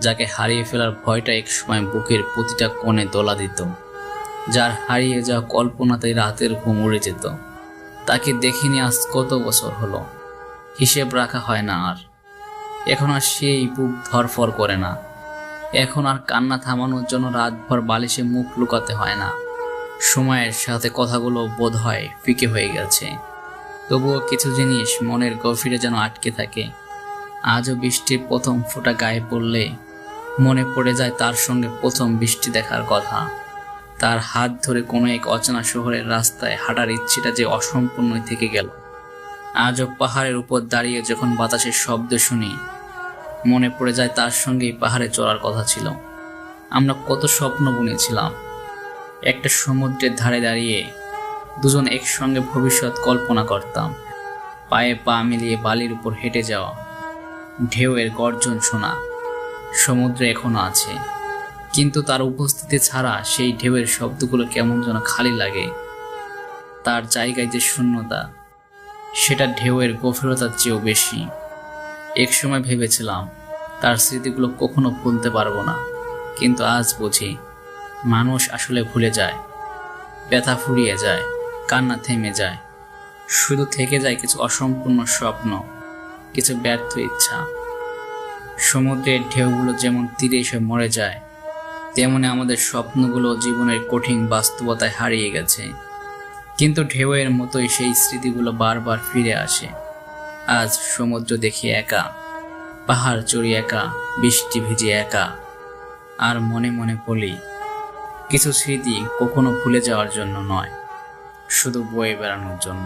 যাকে হারিয়ে ফেলার ভয়টা একসময় বুকের প্রতিটা কোণে দোলা দিত, যার হারিয়ে যাওয়া কল্পনাতেই রাতের ঘুম উড়ে যেত। তাকে দেখিনি আজ কত বছর হলো, হিসেব রাখা হয় না আর। এখন আর সেই বুক ধরফর করে না, এখন আর কান্না থামানোর জন্য রাতভর বালিশে মুখ লুকাতে হয় না। সময়ের সাথে কথাগুলো বোধ হয় ফিকে হয়ে গেছে, তবুও কিছু জিনিস মনের গভীরে যেন আটকে থাকে। আজও বৃষ্টির প্রথম ফোঁটা গায়ে পড়লে মনে পড়ে যায় তার সঙ্গে প্রথম বৃষ্টি দেখার কথা। তার হাত ধরে কোনো এক অচেনা শহরের রাস্তায় হাঁটার ইচ্ছেটা যে অসম্পূর্ণই থেকে গেল। আজও পাহাড়ের উপর দাঁড়িয়ে যখন বাতাসের শব্দ শুনি, মনে পড়ে যায় তার সঙ্গেই পাহাড়ে চড়ার কথা ছিল। আমরা কত স্বপ্ন বুনেছিলাম, একটা সমুদ্রের ধারে দাঁড়িয়ে দুজন একসঙ্গে ভবিষ্যৎ কল্পনা করতাম। পায়ে পা মিলিয়ে বালির উপর হেঁটে যাওয়া, ঢেউয়ের গর্জন শোনা। সমুদ্র এখনো আছে, কিন্তু তার উপস্থিতি ছাড়া সেই ঢেউয়ের শব্দগুলো কেমন যেন খালি লাগে। তার জায়গায় যে শূন্যতা, সেটা ঢেউয়ের গভীরতার চেয়েও বেশি। একসময় ভেবেছিলাম তার স্মৃতিগুলো কখনো ভুলতে পারবো না, কিন্তু আজ বুঝি মানুষ আসলে ভুলে যায়, ব্যথা ফুরিয়ে যায়, কান্না থেমে যায়, শুধু থেকে যায় কিছু অসম্পূর্ণ স্বপ্ন, কিছু ব্যর্থ ইচ্ছা। সমুদ্রের ঢেউগুলো যেমন তীরে এসে মরে যায়, তেমনি আমাদের স্বপ্নগুলো জীবনের কঠিন বাস্তবতায় হারিয়ে গেছে। কিন্তু ঢেউয়ের মতোই সেই স্মৃতিগুলো বারবার ফিরে আসে। আজ সমুদ্র দেখি একা, পাহাড় চড়ি একা, বৃষ্টি ভিজে একা, আর মনে মনে বলি কিছু স্মৃতি কখনো ভুলে যাওয়ার জন্য নয়, শুধু বয়ে বেড়ানোর জন্য।